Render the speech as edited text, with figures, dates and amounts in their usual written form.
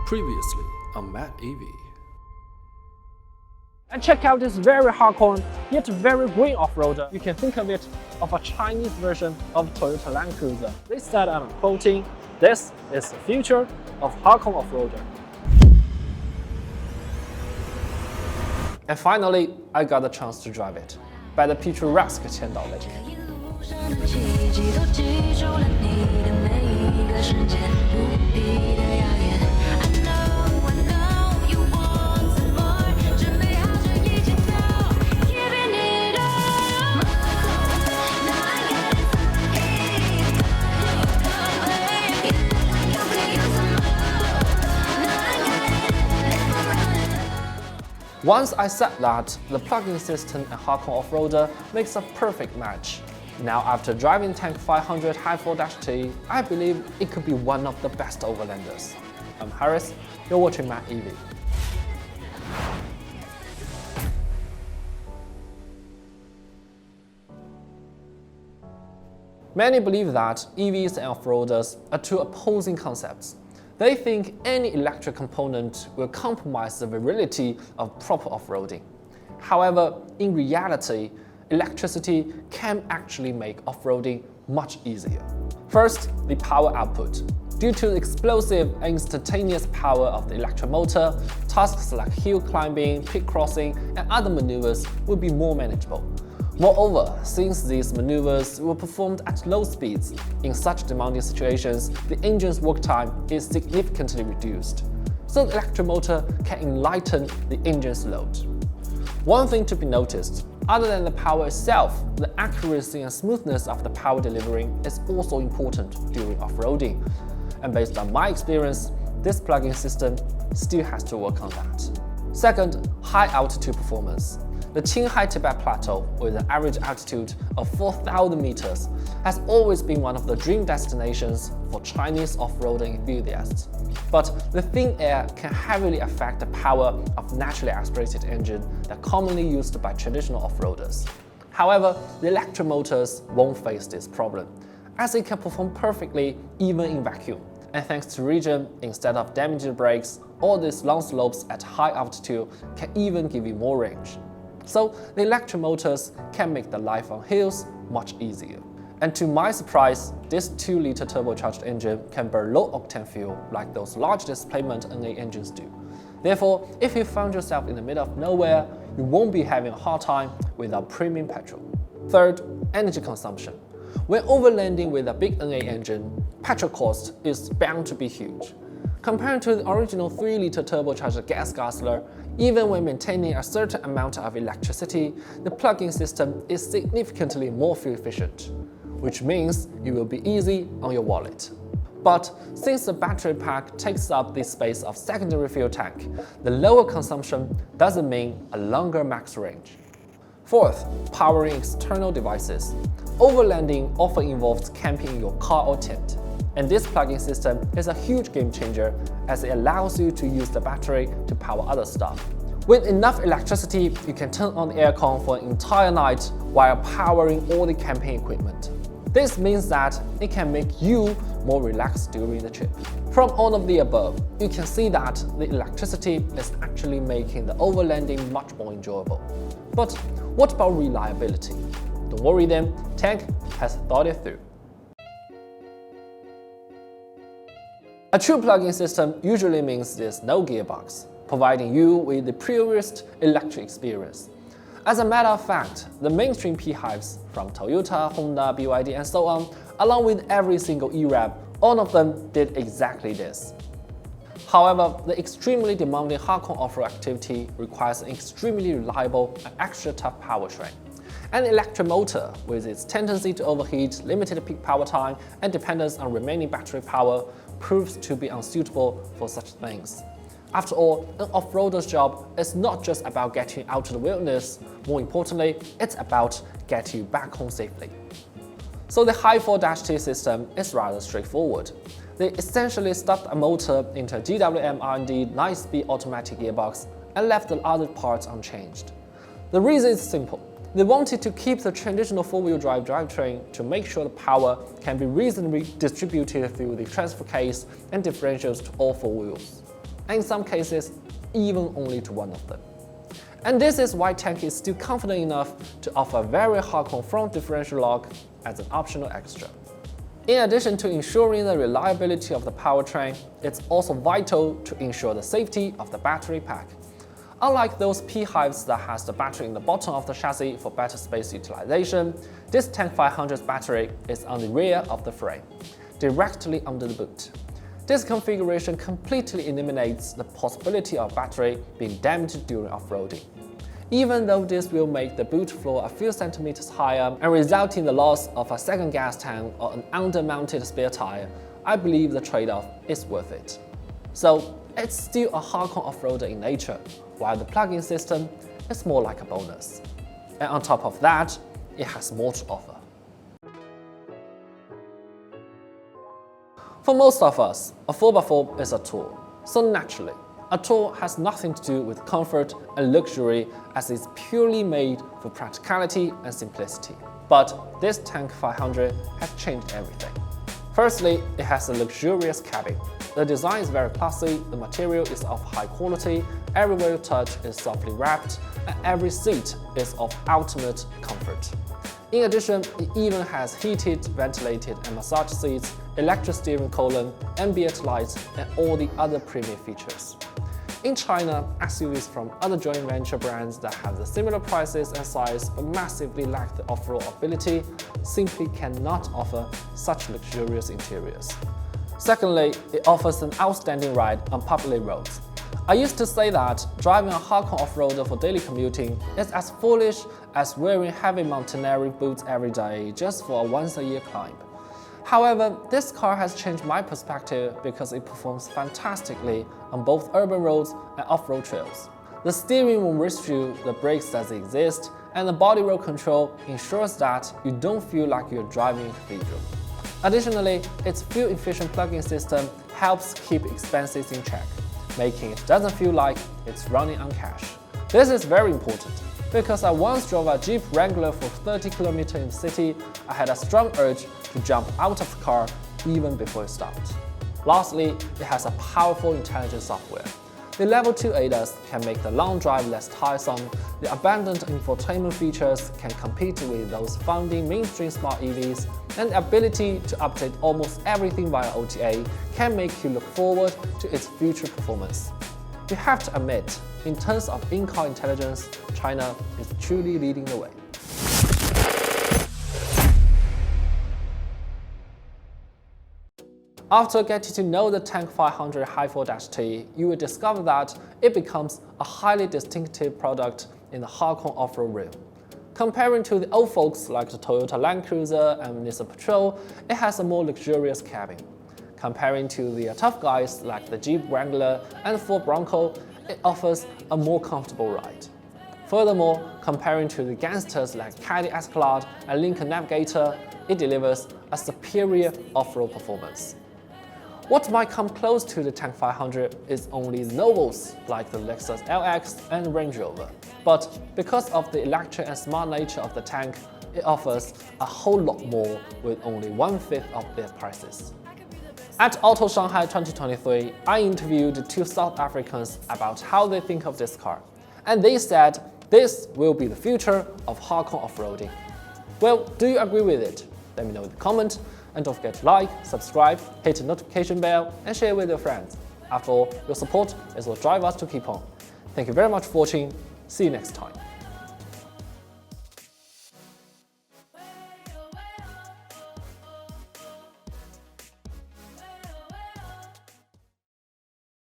Previously on Mad EV. And check out this very hardcore yet very green off-roader. You can think of it of a Chinese version of Toyota Land Cruiser. They said, I'm quoting, "This is the future of hardcore off-roader." And finally, I got the chance to drive it by the picturesque 千岛雷。Once I said that the plug-in system and hardcore off-roader makes a perfect match. Now after driving Tank 500 Hi4-T, I believe it could be one of the best overlanders. I'm Harris, you're watching Mad EV. Many believe that EVs and off-roaders are two opposing concepts. They think any electric component will compromise the virility of proper off-roading. However, in reality, electricity can actually make off-roading much easier. First, the power output. Due to the explosive and instantaneous power of the electric motor, tasks like hill climbing, pit crossing, and other maneuvers will be more manageable. Moreover, since these maneuvers were performed at low speeds, in such demanding situations, the engine's work time is significantly reduced, so the electric motor can enlighten the engine's load. One thing to be noticed, other than the power itself, the accuracy and smoothness of the power delivery is also important during off-roading. And based on my experience, this plug-in system still has to work on that. Second, high altitude performance. The Qinghai Tibet Plateau, with an average altitude of 4,000 meters, has always been one of the dream destinations for Chinese off-roading enthusiasts. But the thin air can heavily affect the power of naturally aspirated engine that commonly used by traditional off-roaders. However, the electric motors won't face this problem, as it can perform perfectly even in vacuum. And thanks to regen, instead of damaging the brakes, all these long slopes at high altitude can even give you more range. So the electric motors can make the life on hills much easier. And to my surprise, this 2-liter turbocharged engine can burn low-octane fuel like those large displacement NA engines do. Therefore, if you found yourself in the middle of nowhere, you won't be having a hard time without premium petrol. Third, energy consumption. When overlanding with a big NA engine, petrol cost is bound to be huge. Compared to the original 3-liter turbocharged gas guzzler, even when maintaining a certain amount of electricity, the plug-in system is significantly more fuel efficient, which means it will be easy on your wallet. But since the battery pack takes up the space of secondary fuel tank, the lower consumption doesn't mean a longer max range. Fourth, powering external devices. Overlanding often involves camping in your car or tent. And this plug-in system is a huge game changer as it allows you to use the battery to power other stuff. With enough electricity, you can turn on the aircon for an entire night while powering all the camping equipment. This means that it can make you more relaxed during the trip. From all of the above, you can see that the electricity is actually making the overlanding much more enjoyable. But what about reliability? Don't worry then, Tank has thought it through. A true plug-in system usually means there's no gearbox, providing you with the purest electric experience. As a matter of fact, the mainstream PHEVs from Toyota, Honda, BYD and so on, along with every single EREV, all of them did exactly this. However, the extremely demanding hardcore off-road activity requires an extremely reliable and extra tough powertrain. An electric motor, with its tendency to overheat, limited peak power time, and dependence on remaining battery power, proves to be unsuitable for such things. After all, an off-roader's job is not just about getting out to the wilderness, more importantly, it's about getting you back home safely. So the Hi4-T system is rather straightforward. They essentially stuffed a motor into a GWM R&D 9-speed automatic gearbox and left the other parts unchanged. The reason is simple. They wanted to keep the traditional four-wheel drive drivetrain to make sure the power can be reasonably distributed through the transfer case and differentials to all four wheels, and in some cases, even only to one of them. And this is why Tank is still confident enough to offer a very hardcore front differential lock as an optional extra. In addition to ensuring the reliability of the powertrain, it's also vital to ensure the safety of the battery pack. Unlike those PHEVs that has the battery in the bottom of the chassis for better space utilization, this Tank 500's battery is on the rear of the frame, directly under the boot. This configuration completely eliminates the possibility of battery being damaged during off-roading. Even though this will make the boot floor a few centimeters higher and result in the loss of a second gas tank or an under-mounted spare tire, I believe the trade-off is worth it. So it's still a hardcore off-roader in nature, while the plug-in system is more like a bonus. And on top of that, it has more to offer. For most of us, a 4x4 is a tool, so naturally, a tool has nothing to do with comfort and luxury as it's purely made for practicality and simplicity. But this Tank 500 has changed everything. Firstly, it has a luxurious cabin. The design is very classy, the material is of high quality, everywhere you touch is softly wrapped, and every seat is of ultimate comfort. In addition, it even has heated, ventilated and massage seats, electric steering column, ambient lights, and all the other premium features. In China, SUVs from other joint venture brands that have the similar prices and size but massively lack the off-road ability simply cannot offer such luxurious interiors. Secondly, it offers an outstanding ride on public roads. I used to say that driving a hardcore off-roader for daily commuting is as foolish as wearing heavy mountaineering boots every day just for a once-a-year climb. However, this car has changed my perspective because it performs fantastically on both urban roads and off-road trails. The steering wheel rests you the brakes that exist, and the body roll control ensures that you don't feel like you're driving a cathedral. Additionally, its fuel-efficient plug-in system helps keep expenses in check, making it doesn't feel like it's running on cash. This is very important, because I once drove a Jeep Wrangler for 30 km in the city. I had a strong urge to jump out of the car even before it stopped. Lastly, it has a powerful intelligent software. The Level 2 ADAS can make the long drive less tiresome, the abundant infotainment features can compete with those founding mainstream smart EVs, and the ability to update almost everything via OTA can make you look forward to its future performance. You have to admit, in terms of in-car intelligence, China is truly leading the way. After getting to know the Tank 500 Hi4-T, you will discover that it becomes a highly distinctive product in the hardcore off-road realm. Comparing to the old folks like the Toyota Land Cruiser and Nissan Patrol, it has a more luxurious cabin. Comparing to the tough guys like the Jeep Wrangler and Ford Bronco, it offers a more comfortable ride. Furthermore, comparing to the gangsters like Cadillac Escalade and Lincoln Navigator, it delivers a superior off-road performance. What might come close to the Tank 500 is only the novels like the Lexus LX and Range Rover. But because of the electric and smart nature of the Tank, it offers a whole lot more with only 1/5 of their prices. At Auto Shanghai 2023, I interviewed 2 South Africans about how they think of this car, and they said this will be the future of hardcore off-roading. Well, do you agree with it? Let me know in the comment, and don't forget to like, subscribe, hit the notification bell, and share with your friends. After all, your support is what drives us to keep on. Thank you very much for watching. See you next time.